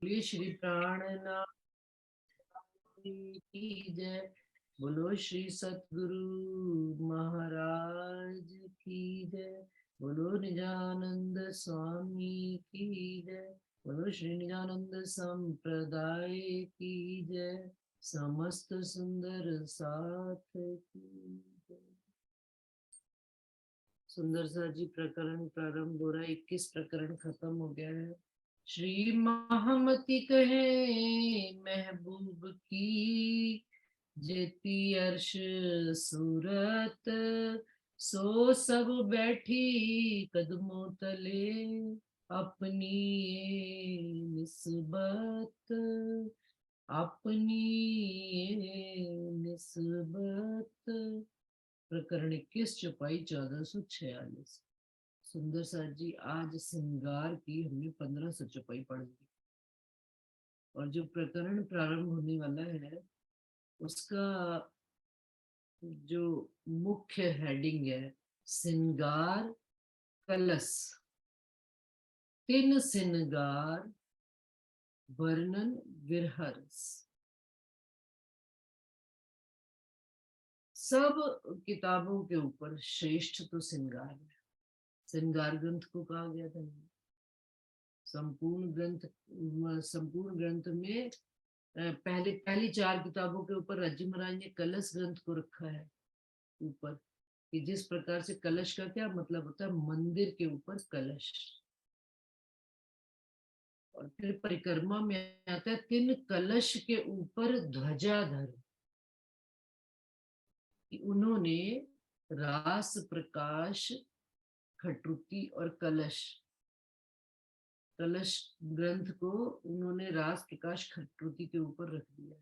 बोलिए श्री प्राणनाथ की जय। बोलो श्री सतगुरु महाराज की जय। बोलो निजानंद स्वामी की जय। बोलो श्री निजानंद संप्रदाय की जय। समस्त सुंदर साथ की जय। सुंदर सा जी प्रकरण प्रारंभ हो रहा है। 21 प्रकरण खत्म हो गया है। श्री महामति कहे महबूब की जेती अर्श सूरत, सो सब बैठी कदमों तले अपनी ये निस्बत, अपनी ये निस्बत। प्रकरण 21 चौपाई 1446। सुंदर साथ जी आज श्रृंगार की हमने 1500 चौपाई पढ़ ली और जो प्रकरण प्रारंभ होने वाला है उसका जो मुख्य हेडिंग है श्रृंगार कलश। तीन श्रृंगार वर्णन विरहर्ष। सब किताबों के ऊपर श्रेष्ठ तो श्रृंगार है। श्रृंगार ग्रंथ को कहा गया था। संपूर्ण ग्रंथ में पहले पहली चार किताबों के ऊपर राज्य महाराज ने कलश ग्रंथ को रखा है ऊपर, कि जिस प्रकार से कलश का क्या मतलब होता है, मंदिर के ऊपर कलश। और फिर परिक्रमा में आता है तीन कलश के ऊपर ध्वजाधर, कि उन्होंने रास प्रकाश खटरुकी और कलश, कलश ग्रंथ को उन्होंने रास प्रकाश खटरुकी के ऊपर रख दिया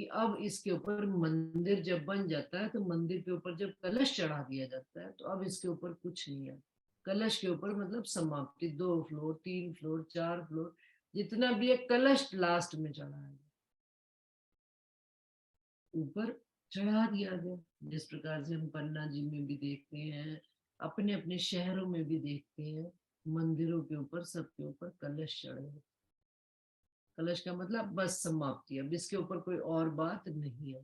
कि अब इसके ऊपर मंदिर जब बन जाता है तो मंदिर के ऊपर जब कलश चढ़ा दिया जाता है तो अब इसके ऊपर कुछ नहीं है। कलश के ऊपर मतलब समाप्ति। 2 फ्लोर 3 फ्लोर 4 फ्लोर जितना भी है कलश लास्ट में चढ़ा है, ऊपर चढ़ा दिया गया। जिस प्रकार से हम पन्ना जी में भी देखते हैं, अपने अपने शहरों में भी देखते हैं, मंदिरों के ऊपर सबके ऊपर कलश चढ़े। कलश का मतलब बस समाप्ति, अब इसके ऊपर कोई और बात नहीं है।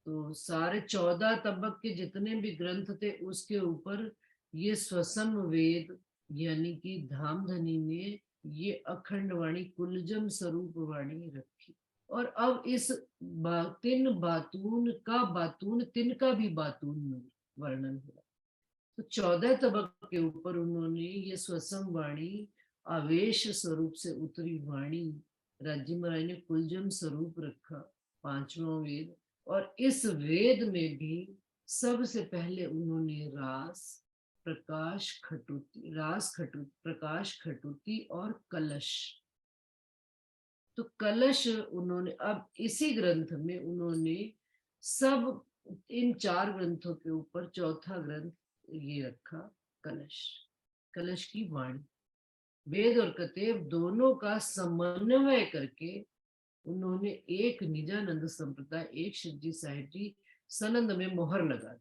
तो सारे 14 तबक के जितने भी ग्रंथ थे उसके ऊपर ये स्वसम वेद यानी कि धामधनी ने ये अखंड वाणी कुलजम स्वरूप वाणी रखी। और अब इस तीन बातून का बातून, तीन का भी बातून वर्णन हुआ। तो 14 तबक के ऊपर उन्होंने ये स्वसम वाणी आवेश स्वरूप से उतरी वाणी राज्य महाराज ने कुलजम स्वरूप रखा, पांचवा वेद। और इस वेद में भी सबसे पहले उन्होंने रास प्रकाश खटुती और कलश। तो कलश उन्होंने अब इसी ग्रंथ में उन्होंने सब इन 4 ग्रंथों के ऊपर चौथा ग्रंथ ये रखा, कलश। कलश की वाणी वेद और कतेव दोनों का समन्वय करके उन्होंने एक निजानंद संप्रदाय, एक शिवजी साहिब जी सनंद में मोहर लगा दी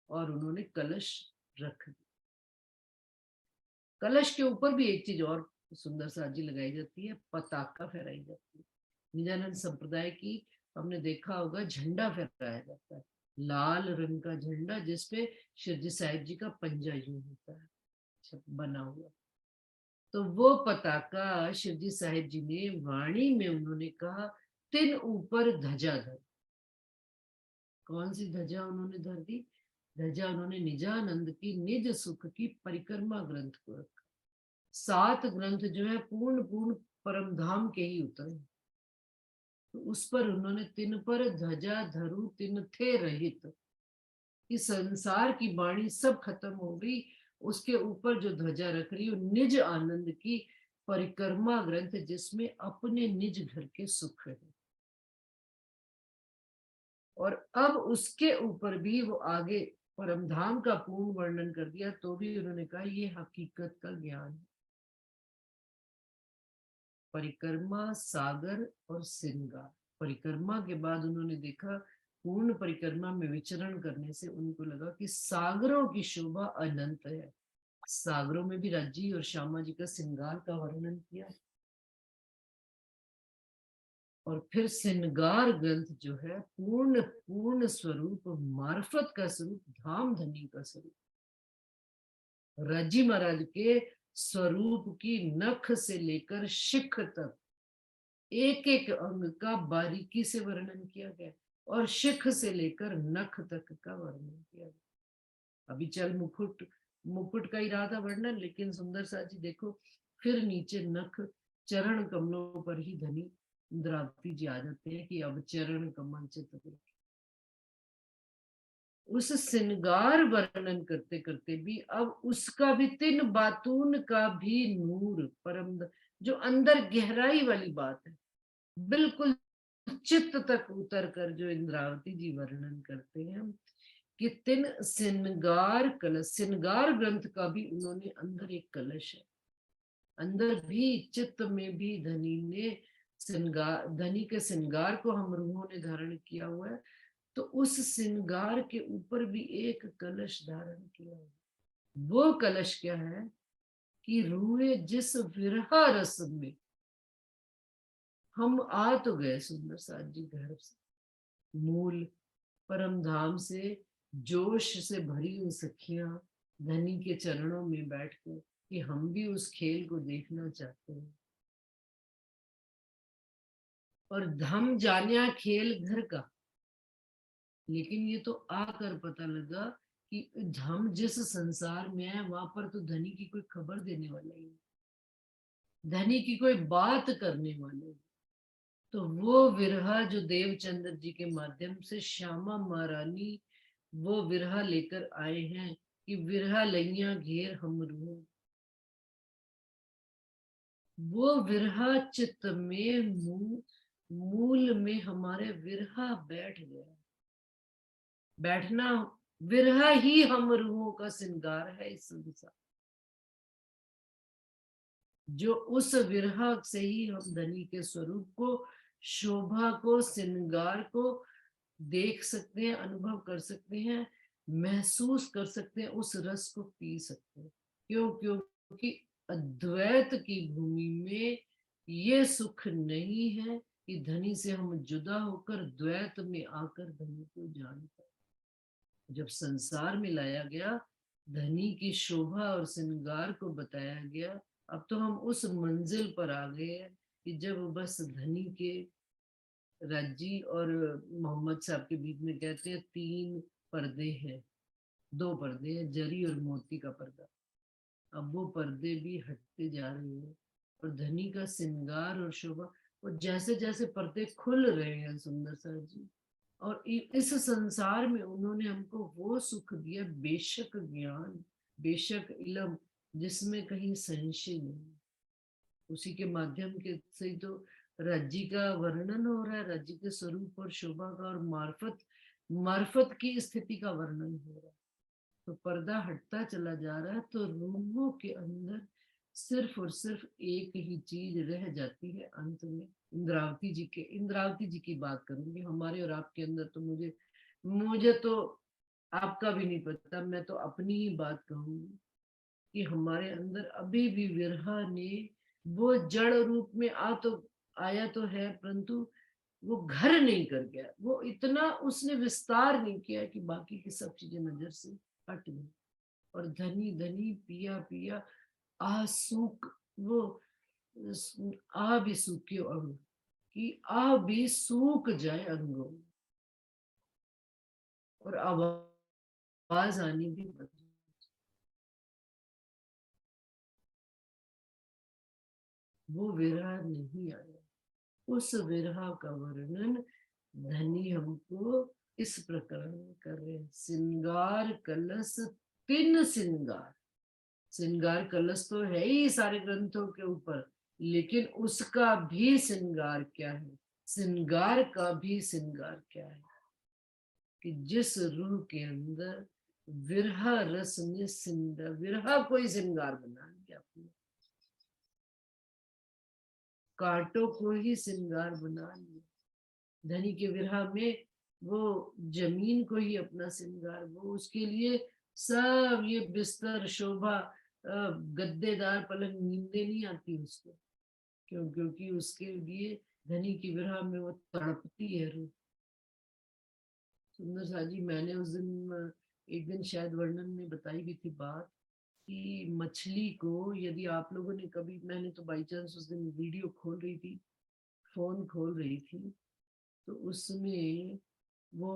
और उन्होंने कलश रख दी। कलश के ऊपर भी एक चीज और सुंदर साजी लगाई जाती है, पताका फहराई जाती है। निजानंद संप्रदाय की हमने देखा होगा झंडा फहराया जाता है, लाल रंग का झंडा जिसपे शिवजी साहिब जी का पंजा यूं होता है बना हुआ। तो वो पताका शिवजी साहिब जी ने वाणी में उन्होंने कहा तिन ऊपर ध्वजा धर। कौन सी ध्वजा उन्होंने धर दी? ध्वजा उन्होंने निजानंद की निज सुख की परिक्रमा ग्रंथ को रखा। 7 ग्रंथ जो है पूर्ण पूर्ण परम धाम के ही उतरे, तो उस पर उन्होंने तिन पर ध्वजा धरु तिन थे रहित। इस संसार की वाणी सब खत्म हो गई, उसके ऊपर जो ध्वजा रख रही है निज आनंद की परिक्रमा ग्रंथ जिसमें अपने निज घर के सुख है। और अब उसके ऊपर भी वो आगे परमधाम का पूर्ण वर्णन कर दिया, तो भी उन्होंने कहा ये हकीकत का ज्ञान है। परिक्रमा, सागर और श्रृंगार। परिक्रमा के बाद उन्होंने देखा पूर्ण परिक्रमा में विचरण करने से उनको लगा कि सागरों की शोभा अनंत है। सागरों में भी राज्य और श्यामा जी का श्रृंगार का वर्णन किया। और फिर श्रृंगार ग्रंथ जो है पूर्ण पूर्ण स्वरूप, मार्फत का स्वरूप, धाम धनी का स्वरूप, रजी महाराज के स्वरूप की नख से लेकर शिख तक एक एक अंग का बारीकी से वर्णन किया गया, और शिख से लेकर नख तक का वर्णन किया गया। अभी चल मुकुट मुकुट का ही रहा था वर्णन, लेकिन सुंदर सा जी देखो फिर नीचे नख, चरण कमलों पर ही धनी इंद्रावती जी आ जाते हैं कि अब चरण कमल से तक उस श्रृंगार वर्णन करते करते भी अब उसका भी तीन बातून का भी नूर परम, जो अंदर गहराई वाली बात है, बिल्कुल चित्त तक उतर कर जो इंद्रावती जी वर्णन करते हैं कि तीन श्रृंगार कलश, श्रृंगार ग्रंथ का भी उन्होंने अंदर एक कलश है, अंदर भी चित्त में भी धनी ने श्रृंगार, धनी के श्रृंगार को हम रूहों ने धारण किया हुआ है, तो उस श्रृंगार के ऊपर भी एक कलश धारण किया हुआ है। वो कलश क्या है कि रूहें जिस विरहा रस में हम आ तो गए सुंदर साथ जी घर से, मूल परम धाम से जोश से भरी हुई सखियां धनी के चरणों में बैठकर कि हम भी उस खेल को देखना चाहते हैं, और धम जानिया खेल घर का, लेकिन ये तो आकर पता लगा कि हम जिस संसार में है वहां पर तो धनी की कोई खबर देने वाला ही नहीं, धनी की कोई बात करने वाले। तो वो विरहा जो देवचंद्र जी के माध्यम से श्यामा महारानी वो विरहा लेकर आए हैं कि विरहा लैया घेर हम रूह, वो विरहा चित्त में मूल में हमारे विरहा बैठ गया, बैठना विरहा ही हम रूहों का श्रृंगार है इस संसार, जो उस विरहा से ही हम धनी के स्वरूप को, शोभा को, श्रृंगार को देख सकते हैं, अनुभव कर सकते हैं, महसूस कर सकते हैं, उस रस को पी सकते हैं। क्यों? क्योंकि अद्वैत की भूमि में ये सुख नहीं है कि धनी से हम जुदा होकर द्वैत में आकर धनी को जान पाए। जब संसार में लाया गया, धनी की शोभा और श्रृंगार को बताया गया, अब तो हम उस मंजिल पर आ गए हैं कि जब बस धनी के, राजी और मोहम्मद साहब के बीच में कहते हैं तीन पर्दे हैं, दो पर्दे हैं, जरी और मोती का पर्दा, अब वो पर्दे भी हटते जा रहे हैं, और धनी का श्रृंगार और शोभा, वो जैसे जैसे पर्दे खुल रहे हैं सुंदर सर जी, और इस संसार में उन्होंने हमको वो सुख दिया, बेशक ज्ञान, बेशक इल्म, जिसमें कहीं संशय नहीं, उसी के माध्यम के से तो राज्य का वर्णन हो रहा है, राज्य के स्वरूप और शोभा का, और मार्फत मार्फत की स्थिति का वर्णन हो रहा है। तो पर्दा हटता चला जा रहा है, तो रूहों के अंदर सिर्फ और सिर्फ एक ही चीज रह जाती है अंत में। इंद्रावती जी की बात करूंगी, हमारे और आपके अंदर तो मुझे मुझे तो आपका भी नहीं पता, मैं तो अपनी ही बात कहूंगी कि हमारे अंदर अभी भी विरहा ने वो जड़ रूप में आया तो है, परंतु वो घर नहीं कर गया, वो इतना उसने विस्तार नहीं किया कि बाकी की सब चीजें नजर से हट गई, और धनी धनी पिया पिया सूख वो भी सूखे अंग, कि भी सूख जाए अंगों, और आवाज आनी भी बंद, वो विरह नहीं आया। उस विरह का वर्णन धनी हमको इस प्रकार में कर रहे हैं। श्रृंगार कलश तीन श्रृंगार, श्रृंगार कलश तो है ही सारे ग्रंथों के ऊपर, लेकिन उसका भी श्रृंगार क्या है, श्रृंगार का भी श्रृंगार क्या है, कि जिस रूह के अंदर विरहा रस ने श्रृंगार, विरहा कोई श्रृंगार बना लिया अपने, कांटों को ही श्रृंगार बना लिया, धनी के विरह में वो जमीन को ही अपना श्रृंगार, वो उसके लिए सब ये बिस्तर शोभा, गद्देदार पलंग, नींदें नहीं आती उसको, क्यों? क्योंकि उसके लिए धनी की विरह में वो तड़पती है रूह। सुंदर सा जी, मैंने उस दिन एक दिन शायद वर्णन में बताई भी थी बात कि मछली को यदि आप लोगों ने कभी, मैंने तो बाई चांस उस दिन वीडियो खोल रही थी, फोन खोल रही थी, तो उसमें वो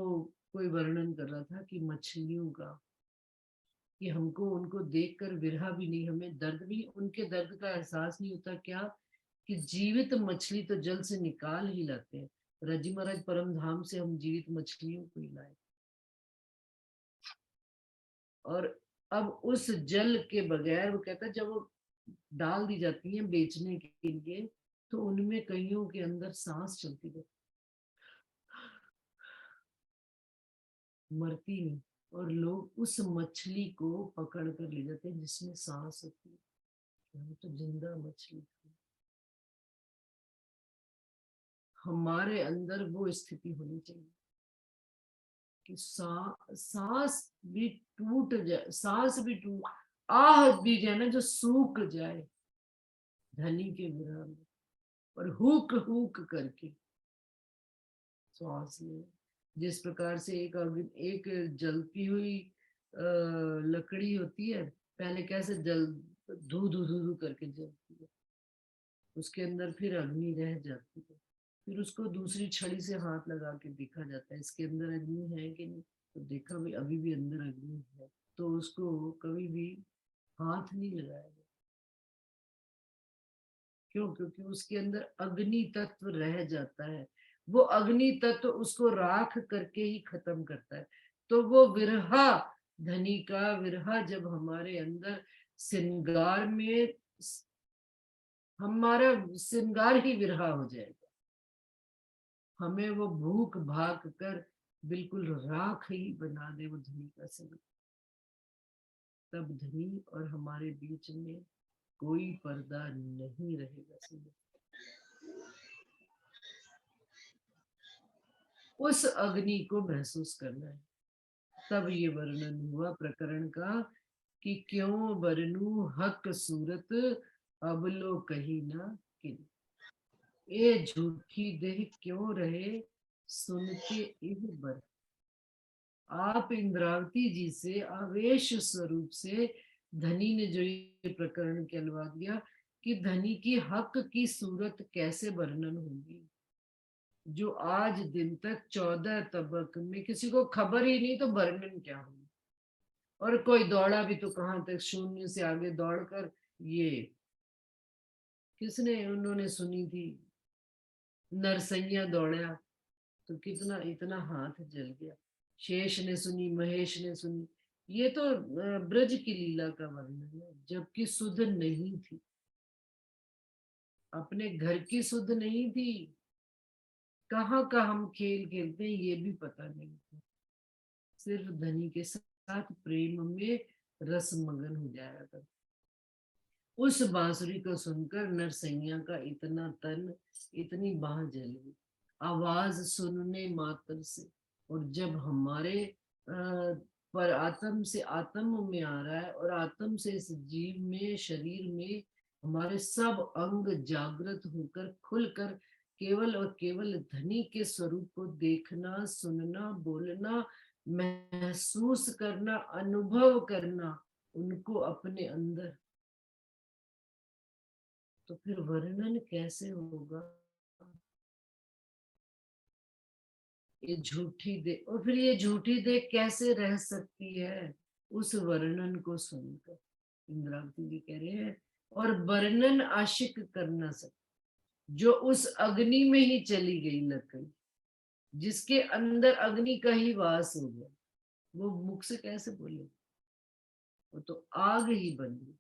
कोई वर्णन कर रहा था कि मछलियों का, कि हमको उनको देखकर विरह भी नहीं, हमें दर्द भी, उनके दर्द का एहसास नहीं होता क्या, कि जीवित मछली तो जल से निकाल ही लाते हैं। रजी महाराज परम धाम से हम जीवित मछलियों को ही लाए, और अब उस जल के बगैर, वो कहता है जब वो डाल दी जाती हैं बेचने के लिए, तो उनमें कईयों के अंदर सांस चलती रहती, मरती नहीं, और लोग उस मछली को पकड़ कर ले जाते हैं जिसमें सांस होती है। हम तो जिंदा मछली थी। हमारे अंदर वो स्थिति होनी चाहिए कि सांस भी टूट जाए, सांस भी टूट, आह भी जाए ना, जो सूख जाए धनी के विरह में, और हुक हुक करके श्वास ले। जिस प्रकार से एक जलती हुई लकड़ी होती है, पहले कैसे जल, धू धू धू धू करके जलती है, उसके अंदर फिर अग्नि रह जाती है, फिर उसको दूसरी छड़ी से हाथ लगा के देखा जाता है इसके अंदर अग्नि है कि नहीं, तो देखा भी अभी भी अंदर अग्नि है, तो उसको कभी भी हाथ नहीं लगाया जाता। क्यों? क्योंकि उसके अंदर अग्नि तत्व रह जाता है, वो अग्नि तत्व उसको राख करके ही खत्म करता है। तो वो विरहा, धनी का विरहा जब हमारे अंदर श्रृंगार में, हमारा श्रृंगार ही विरहा हो जाएगा, हमें वो भूख भाग कर बिल्कुल राख ही बना दे वो धनी का संग, तब धनी और हमारे बीच में कोई पर्दा नहीं रहेगा। संग उस अग्नि को महसूस करना है। तब ये वर्णन हुआ प्रकरण का कि क्यों बरनू हक सूरत, अब लो कही ना किन, ये झूठी देह क्यों रहे सुनते इह बर। आप इंद्रावती जी से आवेश स्वरूप से धनी ने जो ये प्रकरण कहलवा दिया कि धनी की हक की सूरत कैसे वर्णन होगी, जो आज दिन तक 14 तबक में किसी को खबर ही नहीं, तो वर्णन क्या होगी। और कोई दौड़ा भी तो कहाँ तक, शून्य से आगे दौड़कर, ये किसने उन्होंने सुनी थी, नरसैया दौड़ा तो कितना इतना हाथ जल गया, शेष ने सुनी, महेश ने सुनी, ये तो ब्रज की लीला का वर्णन है, जबकि सुध नहीं थी, अपने घर की सुध नहीं थी, कहाँ का हम खेल खेलते हैं ये भी पता नहीं था, सिर्फ धनी के साथ प्रेम में रसमगन हो जाया था। उस बांसुरी को सुनकर नरसैया का इतना तन, इतनी बाह जल गई, आवाज सुनने मात्र से। और जब हमारे पर आत्म से आत्म में आ रहा है, और आत्म से इस जीव में, शरीर में हमारे सब अंग जागृत होकर खुलकर केवल और केवल धनी के स्वरूप को देखना, सुनना, बोलना, महसूस करना, अनुभव करना, उनको अपने अंदर, तो फिर वर्णन कैसे होगा। ये झूठी दे, और फिर ये झूठी दे कैसे रह सकती है उस वर्णन को सुनकर। इंद्रावती जी कह रहे हैं, और वर्णन आशिक कर ना सकते, जो उस अग्नि में ही चली गई लकड़ी, जिसके अंदर अग्नि का ही वास हो गया, वो मुख से कैसे बोले, वो तो आग ही बन गई।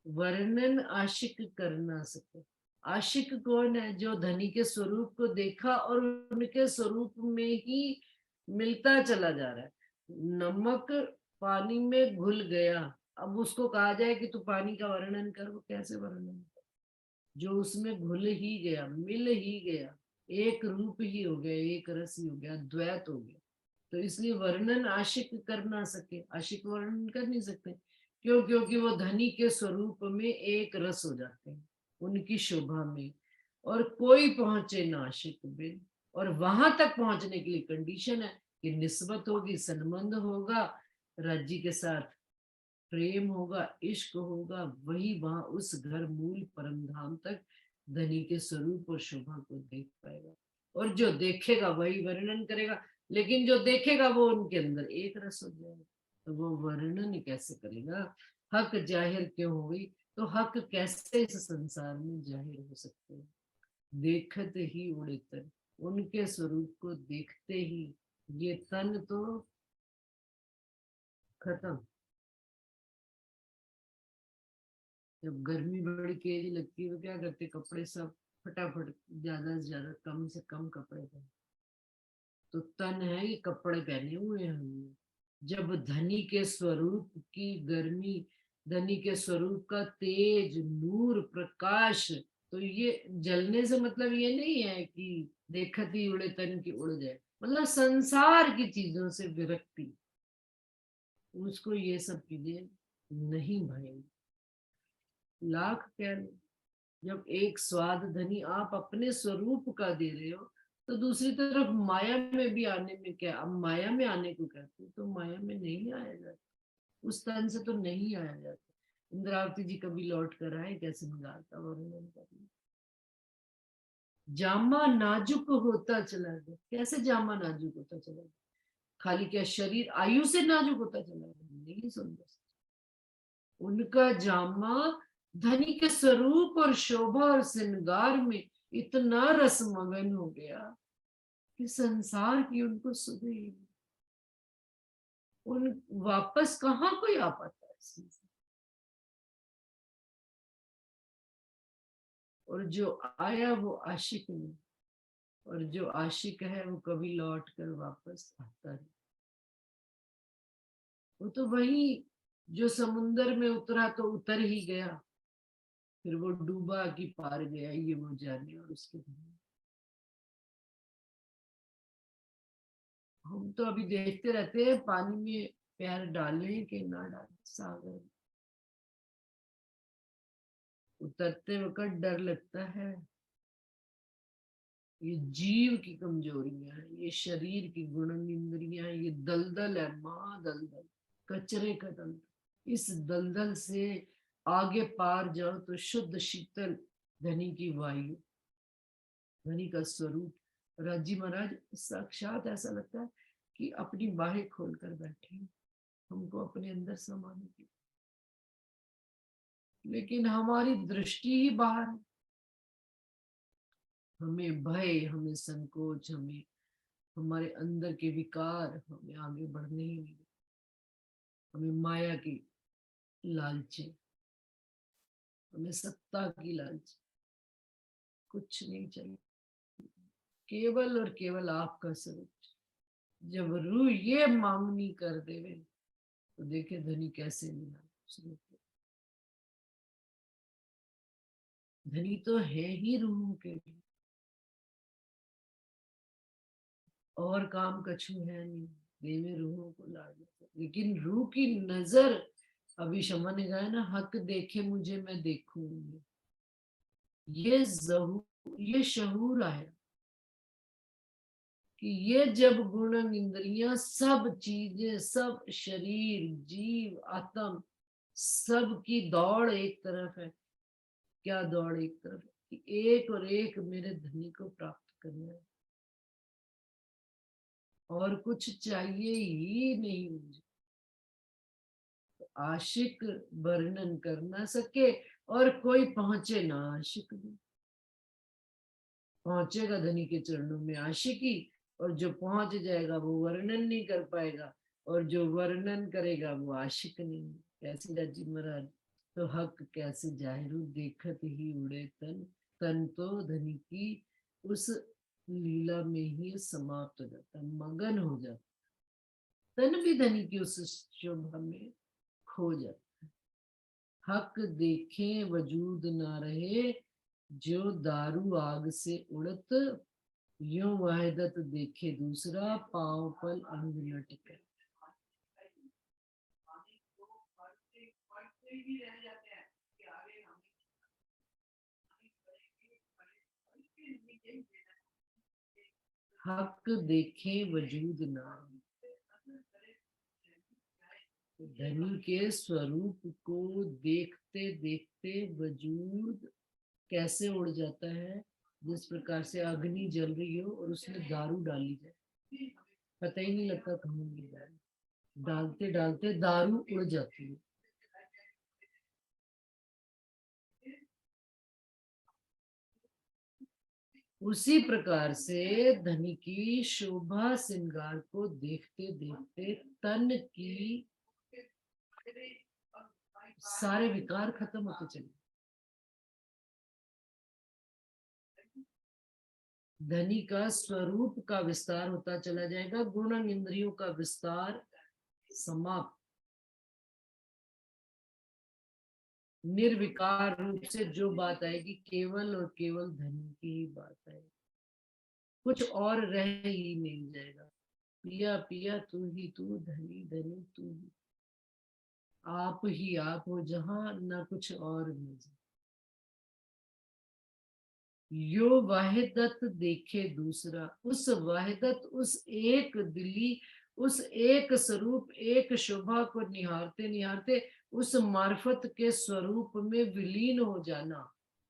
वर्णन आशिक कर ना सके। आशिक कौन है? जो धनी के स्वरूप को देखा और उनके स्वरूप में ही मिलता चला जा रहा है। नमक पानी में घुल गया, अब उसको कहा जाए कि तू पानी का वर्णन कर, वो कैसे वर्णन कर? जो उसमें घुल ही गया, मिल ही गया, एक रूप ही हो गया, एक रस ही हो गया, द्वैत हो गया। तो इसलिए वर्णन आशिक कर ना सके, आशिक वर्णन कर नहीं सकते, क्यों? क्योंकि वो धनी के स्वरूप में एक रस हो जाते हैं उनकी शोभा में, और कोई पहुंचे ना आशिक बिन। और वहां तक पहुंचने के लिए कंडीशन है कि निस्बत होगी, संबंध होगा, राज्य के साथ प्रेम होगा, इश्क होगा, वही वहां उस घर मूल परम धाम तक धनी के स्वरूप और शोभा को देख पाएगा। और जो देखेगा वही वर्णन करेगा, लेकिन जो देखेगा वो उनके अंदर एक रस हो जाएगा, तो वो वर्णन कैसे करेगा? हक जाहिर क्यों हुई? तो हक कैसे इस संसार में जाहिर हो सकते हैं? देखते ही उड़े तन, उनके स्वरूप को देखते ही ये तन तो खत्म। जब गर्मी बड़ी तेज लगती है तो क्या करते, कपड़े सब फटाफट, ज्यादा से ज्यादा कम से कम कपड़े पहने। तो तन है ये कपड़े पहने हुए हैं हमने। जब धनी के स्वरूप की गर्मी, धनी के स्वरूप का तेज, नूर, प्रकाश, तो ये जलने से मतलब ये नहीं है कि देखत ही उड़े तन की उड़ जाए, मतलब संसार की चीजों से विरक्ति, उसको ये सब चीजें नहीं भाई। लाख कह लो, जब एक स्वाद धनी आप अपने स्वरूप का दे रहे हो, तो दूसरी तरफ माया में भी आने में क्या, अब माया में आने को कहते हैं, तो माया में नहीं आया जाता, उस तन से तो नहीं आया जाता। इंद्रावती जी कभी लौट कर आए, कैसे निकालता वर्णन करना। जामा नाजुक होता चला गया, कैसे जामा नाजुक होता चला गया? खाली क्या शरीर आयु से नाजुक होता चला गया? नहीं, सुंदर, उनका जामा धनी के स्वरूप और शोभा और श्रृंगार में इतना रसमगन हो गया कि संसार की उनको सुध ही नहीं। उन वापस कहाँ कोई आ पाता है इसमें से? और जो आया वो आशिक नहीं, और जो आशिक है वो कभी लौट कर वापस आता नहीं। वो तो वही, जो समुंदर में उतरा तो उतर ही गया, फिर वो डूबा कि पार गया, ये वो जाने और उसके धनी। हम तो अभी देखते रहते हैं पानी में पैर डाले कि ना डाले, सागर उतरते वक्त डर लगता है। ये जीव की कमजोरियां हैं, ये शरीर की गुण इंद्रियां, ये दलदल है, महादलदल, कचरे का दलदल। इस दलदल से आगे पार जाओ तो शुद्ध शीतल धनी की वायु, धनी का स्वरूप। राजी महाराज साक्षात ऐसा लगता है कि अपनी बाहें खोलकर बैठे हैं हमको अपने अंदर समाने की, लेकिन हमारी दृष्टि ही बाहर है। हमें भय, हमें संकोच, हमें हमारे अंदर के विकार हमें आगे बढ़ने ही नहीं, हमें माया की लालची, हमें सत्ता की लालच, कुछ नहीं चाहिए, केवल और केवल आपका स्वरूप। जब रूह ये मांगनी कर देवे तो देखे धनी कैसे मिला स्वरूप। धनी तो है ही रूह के लिए, और काम कछु है नहीं, देवे रूहों को लागे। लेकिन रूह की नजर, अभी शमा ने कहा ना, हक देखे मुझे मैं देखूंगी, ये शहूर आया कि ये जब गुण इंद्रियां, सब चीजें, सब शरीर, जीव, आत्म, सब की दौड़ एक तरफ है। क्या दौड़ एक तरफ है? कि एक और एक मेरे धनी को प्राप्त करना है, और कुछ चाहिए ही नहीं मुझे। तो आशिक वर्णन कर ना सके, और कोई पहुंचे ना आशिक में। पहुंचेगा धनी के चरणों में आशिकी, और जो पहुंच जाएगा वो वर्णन नहीं कर पाएगा, और जो वर्णन करेगा वो आशिक नहीं। कैसी राजी महाराज, तो हक कैसे जाहिर, देखत ही उड़े तन, तन तो धनी की उस लीला में ही समाप्त हो जाता, मगन हो जाता, तन भी धनी की उस शोभा में खो जाता। हक देखे वजूद ना रहे, जो दारू आग से उड़त, यूं वहदत देखे दूसरा, पांव पल अंग न टिके। हक देखे वजूद ना, धनी के स्वरूप को देखते देखते वजूद कैसे उड़ जाता है, जिस प्रकार से अग्नि जल रही हो और उसमें दारू डाली जाए, पता ही नहीं लगता कहाँ गिर रहा है, डालते डालते दारू उड़ जाती है। उसी प्रकार से धनी की शोभा श्रृंगार को देखते देखते तन की सारे विकार खत्म होते चले। धनी का स्वरूप का विस्तार होता चला जाएगा, गुण इंद्रियों का विस्तार समाप्त, निर्विकार रूप से जो बात आएगी केवल और केवल धनी की ही बात आएगी, कुछ और रह ही नहीं जाएगा। पिया पिया तू ही तू, धनी धनी तू ही, आप ही आप हो जहां, न कुछ और नहीं। यो वाहिदत देखे दूसरा, उस वाहिदत, उस एक दिली, उस एक स्वरूप, एक शोभा को निहारते निहारते उस मार्फत के स्वरूप में विलीन हो जाना,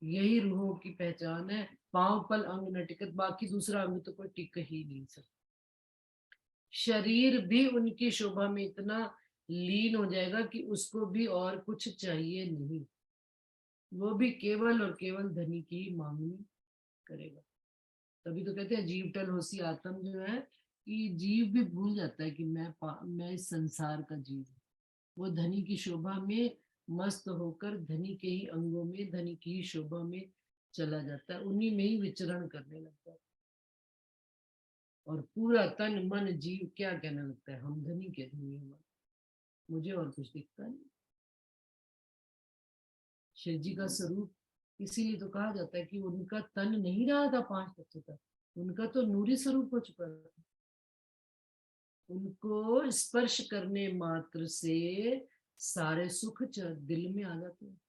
यही रूहों की पहचान है। पांव पल अंग न टिकत, बाकी दूसरा अंग तो कोई टिक ही नहीं सकता। शरीर भी उनकी शोभा में इतना लीन हो जाएगा कि उसको भी और कुछ चाहिए नहीं, वो भी केवल और केवल धनी की ही मांगनी करेगा। तभी तो कहते हैं जीव टल होसी आत्म, जो है कि जीव भी भूल जाता है कि मैं इस संसार का जीव हूँ। वो धनी की शोभा में मस्त होकर धनी के ही अंगों में, धनी की ही शोभा में चला जाता है, उन्हीं में ही विचरण करने लगता है और पूरा तन मन जीव क्या कहने लगता है, हम धनी के धनी हैं, मुझे और कुछ दिखता नहीं। शिव जी का स्वरूप, इसीलिए तो कहा जाता है कि उनका तन नहीं रहा था 5 तत्व तक, उनका तो नूरी स्वरूप हो चुका था। उनको स्पर्श करने मात्र से सारे सुख दिल में आ जाते हैं,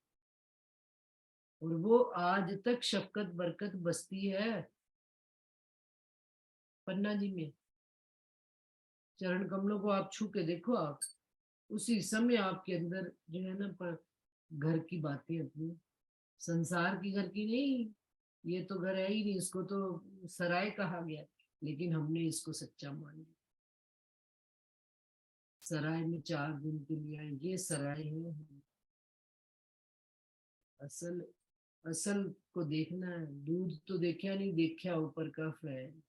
और वो आज तक शफकत बरकत बसती है पन्ना जी में। चरण कमलों को आप छू के देखो, आप उसी समय आपके अंदर जो है ना, पर घर की बातें अपनी, संसार की घर की नहीं, ये तो घर है ही नहीं, इसको तो सराय कहा गया, लेकिन हमने इसको सच्चा मान लिया। सराय में 4 दिन के लिए आए, ये सराय है। असल असल को देखना है, दूध तो देखा नहीं, देखा ऊपर का फैन,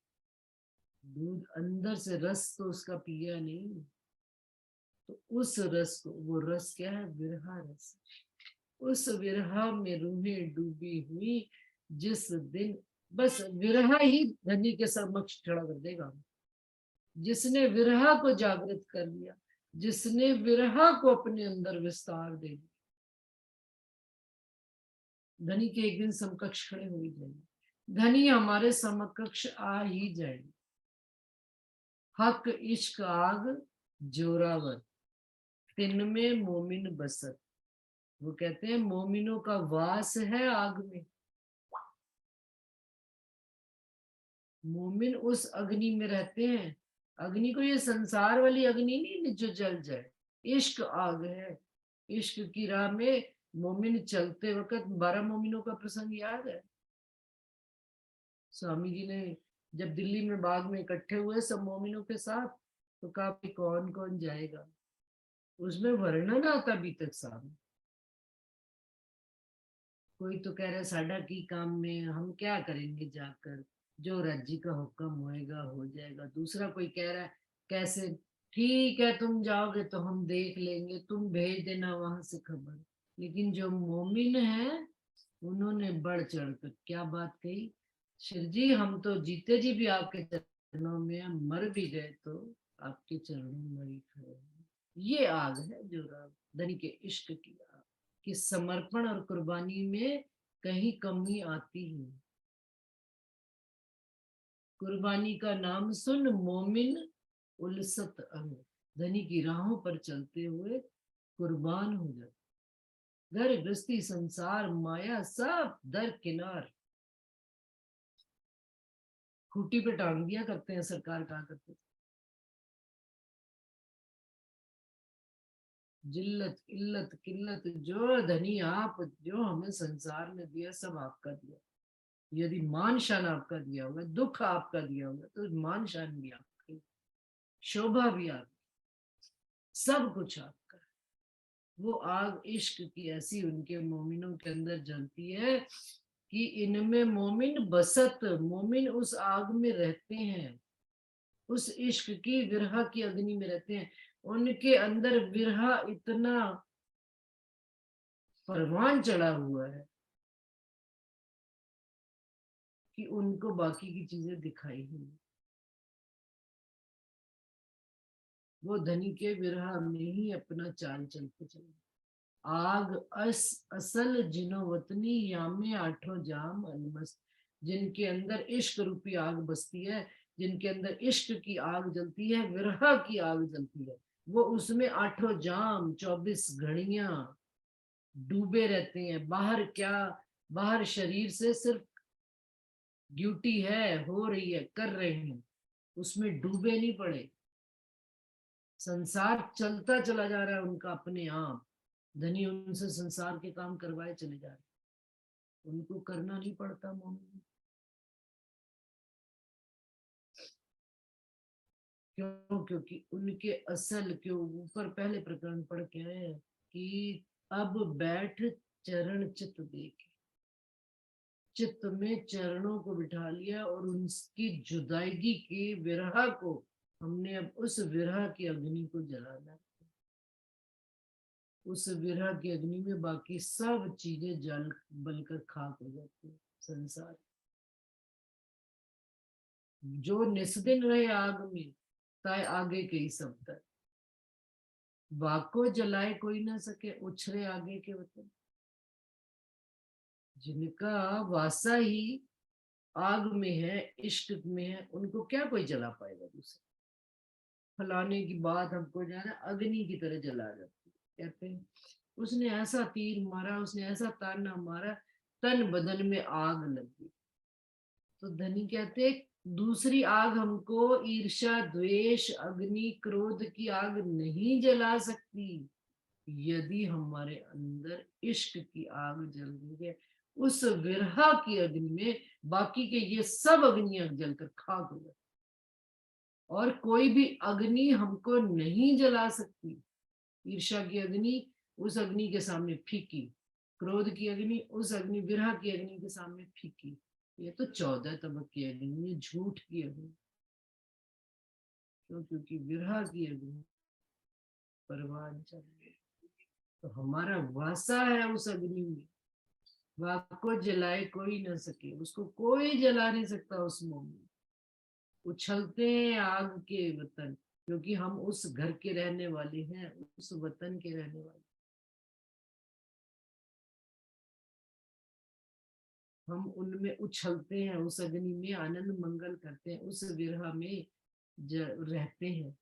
दूध अंदर से रस तो उसका पिया नहीं, तो उस रस को, वो रस क्या है, विरहा रस, उस विरहा में रूहें डूबी हुई जिस दिन, बस विरहा ही धनी के समक्ष खड़ा कर देगा। जिसने विरहा को जागृत कर लिया, जिसने विरहा को अपने अंदर विस्तार दे दिया, धनी के एक दिन समकक्ष खड़े हो ही जाएंगे, धनी हमारे समकक्ष आ ही जाएंगे। हक इश्क आग जोरावर, तिन में मोमिन बसत, वो कहते हैं मोमिनों का वास है आग में। मोमिन उस अग्नि में रहते हैं, अग्नि को ये संसार वाली अग्नि नहीं जो जल जाए, इश्क आग है। इश्क की राह में मोमिन चलते वक्त, 12 मोमिनों का प्रसंग याद है, स्वामी जी ने जब दिल्ली में बाग में इकट्ठे हुए सब मोमिनों के साथ, तो कहा कौन कौन जाएगा, उसमें वर्णन आता अभी तक सामने। कोई तो कह रहा है साडा की काम में, हम क्या करेंगे जाकर, जो राज्य का हुक्म होएगा हो जाएगा। दूसरा कोई कह रहा है कैसे, ठीक है तुम जाओगे तो हम देख लेंगे, तुम भेज देना वहां से खबर। लेकिन जो मोमिन है उन्होंने बढ़ चढ़ कर क्या बात कही, शिव जी हम तो जीते जी भी आपके चरणों में हैं, मर भी गए तो आपके चरणों में ही खड़े हैं। ये आग है जो राग धनी के इश्क की आग, कि समर्पण और कुर्बानी में कहीं कमी आती है। कुर्बानी का नाम सुन मोमिन उलसत अंग, धनी की राहों पर चलते हुए कुर्बान हो जाते, घर गृहस्थी संसार माया सब दरकिनार, खूटी पे टांग दिया करते हैं। सरकार कहा करते थे जिल्लत इल्लत किल्लत, जो धनी आप, जो हमें संसार में दिया सब आपका दिया। यदि मान शान आपका दिया होगा, दुख आपका दिया होगा, तो मान शान भी आपका, शोभा भी आपकी, सब कुछ आपका। वो आग इश्क की ऐसी उनके मोमिनों के अंदर जलती है कि इनमें मोमिन बसत, मोमिन उस आग में रहते हैं, उस इश्क की विरह की अग्नि में रहते हैं। उनके अंदर विरह इतना परवान चढ़ा हुआ है कि उनको बाकी की चीजें दिखाई ही नहीं। वो धनी के विरह में ही अपना चाल चलते चले। आग असल जिनो वतनी यामे आठों जाम अलमस्त, जिनके अंदर इश्क रूपी आग बसती है, जिनके अंदर इश्क की आग जलती है, विरह की आग जलती है, वो उसमें आठों जाम 24 घड़ियां डूबे रहते हैं। बाहर क्या, बाहर शरीर से सिर्फ ड्यूटी है, हो रही है, कर रहे हैं, उसमें डूबे नहीं पड़े। संसार चलता चला जा रहा है उनका अपने आप। धनी उनसे संसार के काम करवाए चले जा रहे, उनको करना नहीं पड़ता मोमिन। क्यों? क्योंकि उनके असल के ऊपर पहले प्रकरण पढ़ के आए हैं कि अब बैठ चरण चित देखे, चित्त में चरणों को बिठा लिया और उनकी जुदाईगी की विरह को हमने अब उस विरह की अग्नि को जलाना। उस विरह की अग्नि में बाकी सब चीजें जल बलकर खाक हो जाती है। संसार जो निस्दिन रहे आग में, ताए आगे के ही सब तर, वाको जलाए कोई ना सके, उछरे आगे के वतन। जिनका वासा ही आग में है, इश्क में है, उनको क्या कोई जला पाएगा दूसरा। फलाने की बात हमको जाना अग्नि की तरह जला जाती है। कहते हैं उसने ऐसा तीर मारा, उसने ऐसा ताना मारा, तन बदन में आग लगी। तो धनी कहते दूसरी आग हमको ईर्ष्या द्वेष अग्नि क्रोध की आग नहीं जला सकती। यदि हमारे अंदर इश्क की आग जल रही है, उस विरह की अग्नि में बाकी के ये सब अग्नियां जलकर खाक हो जाती, और कोई भी अग्नि हमको नहीं जला सकती। ईर्ष्या की अग्नि उस अग्नि के सामने फीकी, क्रोध की अग्नि उस अग्नि विरह की अग्नि के सामने फीकी। ये तो 14 तबक की अग्नि, ये झूठ की अग्नि। क्यों? क्योंकि विरह की अग्नि परवान चल रही, तो हमारा वासा है उस अग्नि में। वाक को जलाए कोई ना सके, उसको कोई जला नहीं सकता उस मोह में। उछलते हैं आग के वतन, क्योंकि हम उस घर के रहने वाले हैं, उस वतन के रहने वाले। हम उनमें उछलते हैं, उस अग्नि में आनंद मंगल करते हैं, उस विरह में रहते हैं,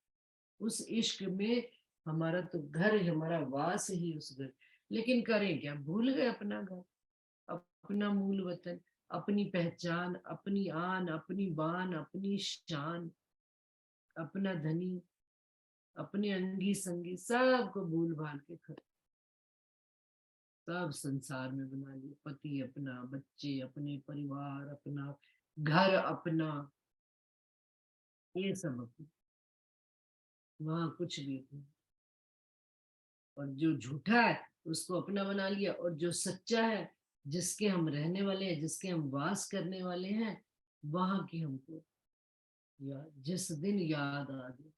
उस इश्क में। हमारा तो घर, हमारा वास ही उस घर। लेकिन करें क्या, भूल गए अपना घर, अपना मूल वतन, अपनी पहचान, अपनी आन, अपनी बान, अपनी शान, अपना धनी, अपने अंगी संगी, सबको भूल भाल के सब संसार में बना लिए। पति अपना, बच्चे अपने, परिवार अपना, घर अपना, ये सब अपना, वहां कुछ भी अपना। और जो झूठा है उसको अपना बना लिया, और जो सच्चा है, जिसके हम रहने वाले हैं, जिसके हम वास करने वाले हैं, वहां की हमको याद, जिस दिन याद आ गई,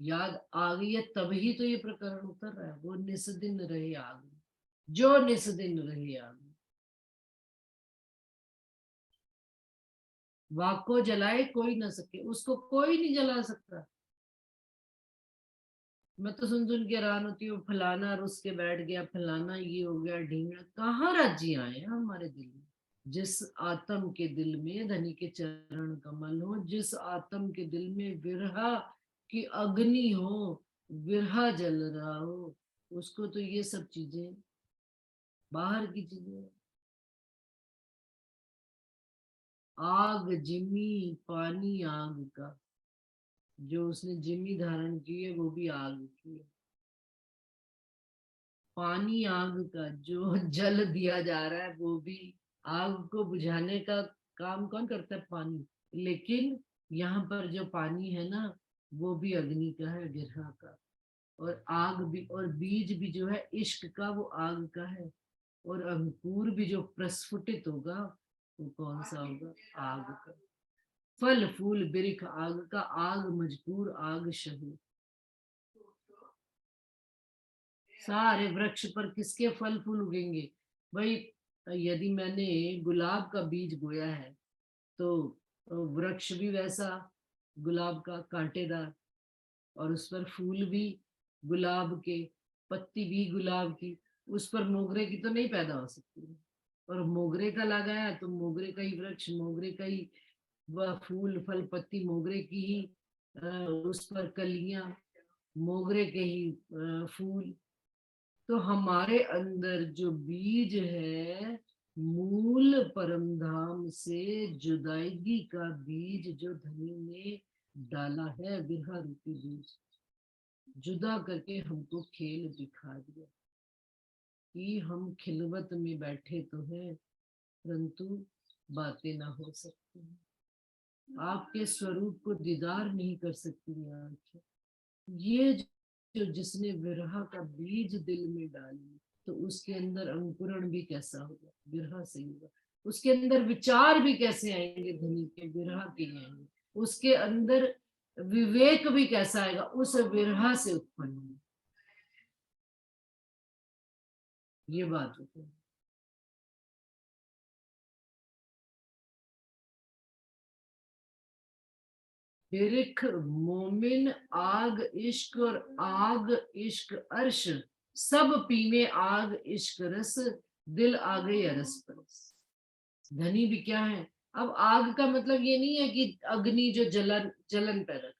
याद आ गई है तभी तो ये प्रकरण उतर रहा है। वो निस दिन रहे आग में, जो निस दिन रहे आग में। वाक को जलाए कोई ना सके, उसको कोई नहीं जला सकता। मैं तो सुन के हैरान होती हूँ, फलाना रुस के बैठ गया, फलाना ये हो गया, ढींगा। कहाँ राज्य आए हैं हमारे दिल में? जिस आत्म के दिल में धनी के चरण कमल हो, जिस आत्म के दिल में विरहा की अग्नि हो, विरहा जल रहा हो, उसको तो ये सब चीजें बाहर की चीजें। आग जिमी पानी आग का, जो उसने जिम्मी धारण की है वो भी आग की है। पानी आग का, जो जल दिया जा रहा है वो भी आग को बुझाने का काम कौन करता है? पानी। लेकिन यहाँ पर जो पानी है ना, वो भी अग्नि का है, गिरहा का। और आग भी, और बीज भी जो है इश्क का, वो आग का है। और अंकुर भी जो प्रस्फुटित होगा वो कौन सा होगा? आग का। फल फूल बिरिख आग का, आग मजकूर आग शहूर। सारे वृक्ष पर किसके फल फूल उगेंगे भाई? यदि मैंने गुलाब का बीज बोया है तो वृक्ष भी वैसा, गुलाब का कांटेदार, और उस पर फूल भी गुलाब के, पत्ती भी गुलाब की। उस पर मोगरे की तो नहीं पैदा हो सकती। और मोगरे का लगाया तो मोगरे का ही वृक्ष, मोगरे का ही वह फूल फल पत्ती, मोगरे की ही उस पर कलियां, मोगरे के ही फूल। तो हमारे अंदर जो बीज है, मूल परम धाम से जुदाईगी का बीज जो धनी ने डाला है, बिरहा रूपी बीज, जुदा करके हमको खेल दिखा दिया कि हम खिलवत में बैठे तो हैं, परंतु बातें ना हो सकती हैं। आपके स्वरूप को दीदार नहीं कर सकती आंखें। ये जो जिसने विरह का बीज दिल में डाली, तो उसके अंदर अंकुरण भी कैसा होगा? विरह से होगा। उसके अंदर विचार भी कैसे आएंगे? धनी के विरह के आएंगे। उसके अंदर विवेक भी कैसा आएगा? उस विरह से उत्पन्न होगा। ये बात होती है। बिरिख मोमिन आग इश्क, और आग इश्क अर्श, सब पीवे आग इश्क रस, दिल आ गई अरस परस। धनी भी क्या है? अब आग का मतलब ये नहीं है कि अग्नि जो जलन जलन पैदा,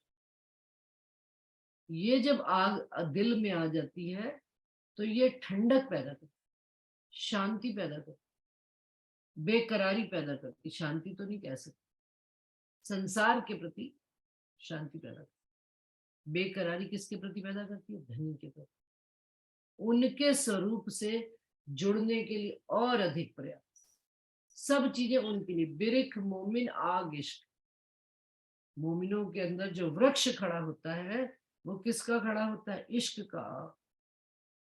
ये जब आग दिल में आ जाती है तो ये ठंडक पैदा करती, शांति पैदा करती, बेकरारी पैदा करती। शांति तो नहीं कह सकती, संसार के प्रति शांति पैदा करती। बेकरारी किसके प्रति पैदा करती है? धनी के प्रति। उनके स्वरूप से जुड़ने के लिए और अधिक प्रयास, सब चीजें उनके लिए। बिरिख मोमिन आग इश्क, मोमिनों के अंदर जो वृक्ष खड़ा होता है वो किसका खड़ा होता है? इश्क का।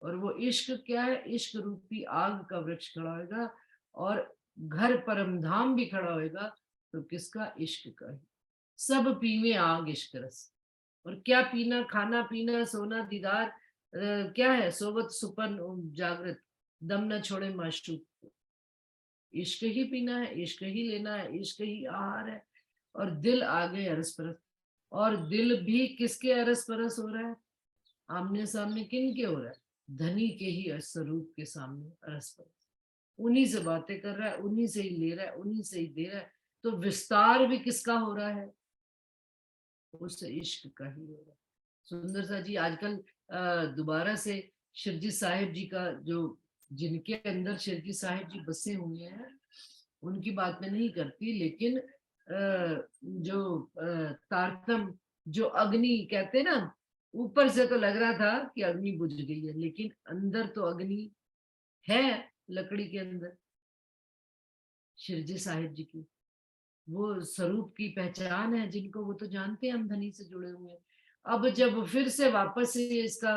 और वो इश्क क्या है? इश्क रूपी आग का वृक्ष खड़ा होगा। और घर परम धाम भी खड़ा होगा, तो किसका? इश्क का ही। सब पीवे आग इश्क रस। और क्या पीना? खाना पीना सोना दीदार, क्या है? सोवत सुपन जागृत, दम न छोड़े माशूक। इश्क ही पीना है, इश्क ही लेना है, इश्क ही आहार है। और दिल आ गए अरस परस। और दिल भी किसके अरस परस हो रहा है? आमने सामने किन के हो रहा है? धनी के ही स्वरूप के सामने अरस परस। उन्हीं से बातें कर रहा है, उन्हीं से ही ले रहा है, उन्हीं से ही दे रहा है। तो विस्तार भी किसका हो रहा है? उस इश्क का ही हो रहा है। सुंदर सा जी आजकल दोबारा से शिवजी साहिब जी का, जो जिनके अंदर शिवजी साहिब जी बसे हुए हैं, उनकी बात में नहीं करती, लेकिन जो तारतम, जो अग्नि कहते हैं ना, ऊपर से तो लग रहा था कि अग्नि बुझ गई है, लेकिन अंदर तो अग्नि है, लकड़ी के अंदर शिवजी साहिब जी की। वो स्वरूप की पहचान है जिनको, वो तो जानते हैं हम धनी से जुड़े हुए हैं। अब जब फिर से वापस से इसका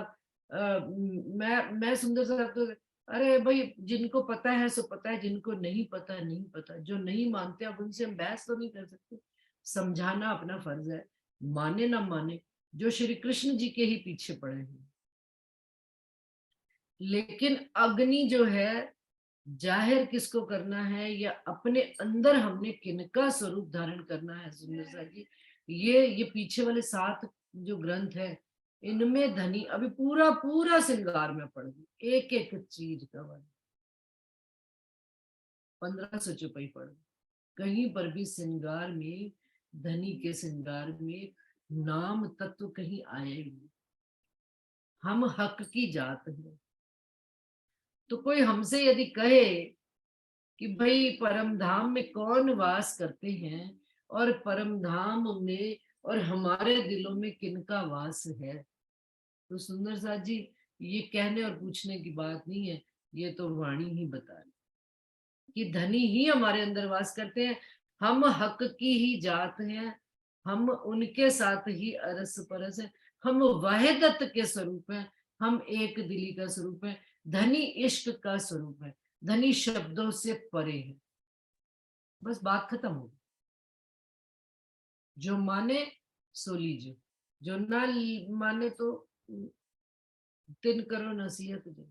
मैं सुंदर सा तो, अरे भाई जिनको पता है सो पता है, जिनको नहीं पता नहीं पता। जो नहीं मानते अब उनसे हम बहस तो नहीं कर सकते, समझाना अपना फर्ज है, माने ना माने, जो श्री कृष्ण जी के ही पीछे पड़े हैं। लेकिन अग्नि जो है, जाहिर किसको करना है, या अपने अंदर हमने किनका स्वरूप धारण करना है? सुंदर सा जी, ये पीछे वाले 7 जो ग्रंथ है, इनमें धनी अभी पूरा पूरा श्रृंगार में पड़ गई, एक एक चीज का वर्णन। 1500 चौपाई पड़ गई, कहीं पर भी श्रृंगार में, धनी के श्रृंगार में नाम तत्व कहीं आए नहीं। हम हक की जात हैं, तो कोई हमसे यदि कहे कि भाई परम धाम में कौन वास करते हैं और परम धाम में और हमारे दिलों में किनका वास है, तो सुंदर साथ जी ये कहने और पूछने की बात नहीं है, ये तो वाणी ही बता रही कि धनी ही हमारे अंदर वास करते हैं। हम हक की ही जात हैं, हम उनके साथ ही अरस परस है, हम वहदत के स्वरूप हैं, हम एक दिली का स्वरूप है। धनी इश्क का स्वरूप है, धनी शब्दों से परे है। बस बात खत्म हो गई। जो माने सो लीजिए, जो ना माने तो तिन करो नसीहत जो।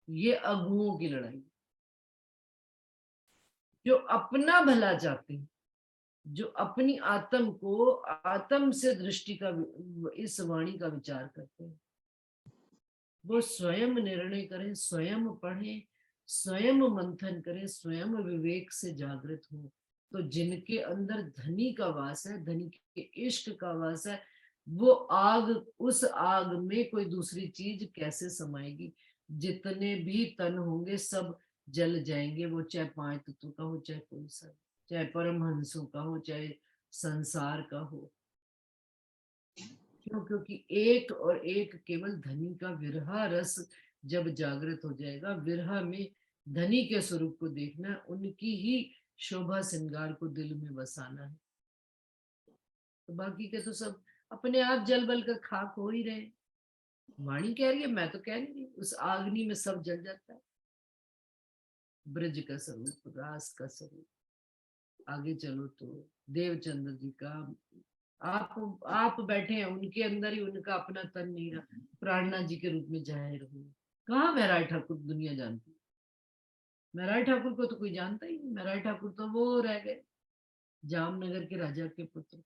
ये अगुओं की लड़ाई। जो अपना भला चाहते हैं, जो अपनी आत्म को आत्म से दृष्टि का इस वाणी का विचार करते हैं, वो स्वयं निर्णय करें, स्वयं पढ़ें, स्वयं मंथन करें, स्वयं विवेक से जागृत हो। तो जिनके अंदर धनी का वास है, धनी के इश्क का वास है, वो आग, उस आग में कोई दूसरी चीज कैसे समाएगी। जितने भी तन होंगे सब जल जाएंगे, वो चाहे 5 तत्व का हो, चाहे कोई सा, चाहे परमहंसों का हो, चाहे संसार का हो। क्यों? क्योंकि एक और एक केवल धनी का विरहा रस जब जागृत हो जाएगा, विरह में धनी के स्वरूप को देखना, उनकी ही शोभा श्रृंगार को दिल में बसाना है। तो बाकी के तो सब अपने आप जल बल कर खाक हो ही रहे। वाणी कह रही है, मैं तो कह नहीं रही, उस आग्नि में सब जल जाता है। ब्रज का स्वरूप, रास का स्वरूप। आगे चलो तो देवचंद्र जी का, आप बैठे हैं उनके अंदर ही, उनका अपना तन नहीं रहा, प्राणनाथ जी के रूप में जाहिर हुए। कहाँ महराज ठाकुर दुनिया जानती है? महराज ठाकुर को तो कोई जानता ही नहीं। महराज ठाकुर तो वो रह गए जामनगर के राजा के पुत्र,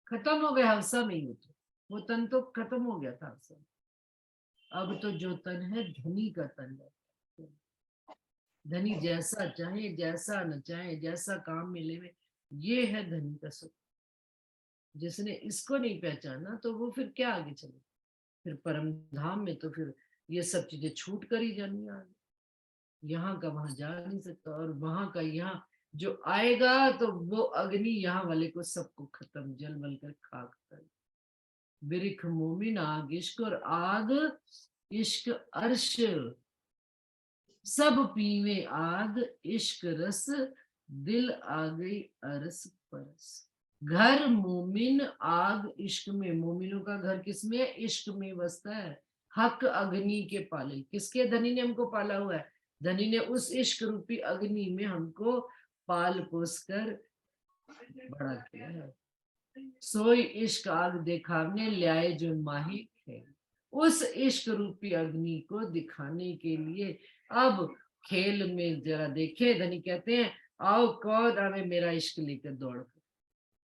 खत्म हो गए हवसा में ही। वो तन तो खत्म हो गया था हवसा में। अब तो जो तन है धनी का तन है। धनी जैसा चाहे, जैसा न चाहे, जैसा काम मिले में, ये है धनी का सुख। जिसने इसको नहीं पहचाना तो वो फिर क्या आगे चले। फिर परम धाम में तो फिर ये सब चीजें छूट कर ही जानी आगे। यहाँ का वहां जा नहीं सकता, और वहां का यहाँ जो आएगा तो वो अग्नि यहाँ वाले को सबको खत्म जल बल कर खाक कर। बिरिख मोमिन आग इश्क, और आग इश्क अर्श, सब पीवे आग इश्क रस, दिल आ गई अरस परस। घर मोमिन आग इश्क में, मोमिनों का घर किसमें? इश्क में बसता है। हक अग्नि के पाले, किसके? धनी ने हमको पाला हुआ है। धनी ने उस इश्क रूपी अग्नि में हमको पाल पोस कर बड़ा किया है। सोई इश्क आग दिखाने ल्याए जो माही है। उस इश्क रूपी अग्नि को दिखाने के लिए अब खेल में जरा देखे। धनी कहते हैं आओ कौन आवे मेरा इश्क लेकर दौड़ कर।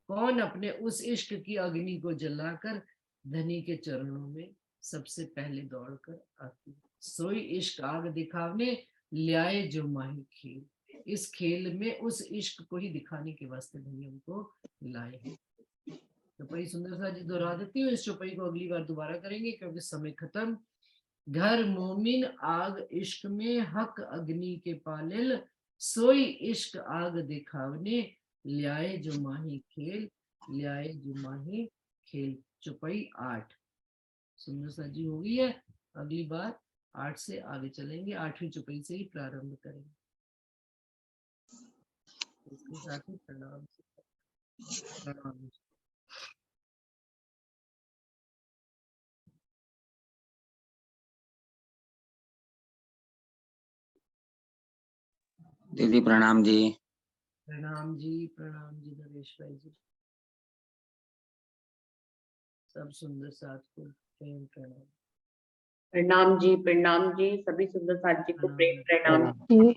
कौन अपने उस इश्क की अग्नि को जलाकर धनी के चरणों में सबसे पहले दौड़कर आती। सोई इश्क आग दिखावने ल्याए जो माही खेल। इस खेल में उस इश्क को ही दिखाने के वास्ते धनी हमको लाए हैं। चौपाई सुंदर सा जी दोहरा देती हूँ, इस चौपाई को अगली बार दोबारा करेंगे क्योंकि समय खत्म। घर मोमिन आग इश्क में, हक अग्नि के पालिल, सोई इश्क आग दिखावने ल्याए जो माही खेल, ल्याए जो माही खेल। चौपाई 8 सुंदर सा जी हो गई है। अगली बार 8 से आगे चलेंगे, 8वीं चौपाई से ही प्रारंभ करेंगे। इसके साथ ही प्रणाम। प्रणाम। दीदी प्रणाम जी। प्रणाम जी, प्रणाम जी नरेश भाई जी। सब सुंदर साथ को प्रेम प्रणाम। प्रणाम जी, प्रणाम जी, सभी सुंदर साथ जी को प्रेम प्रणाम। प्रणाम।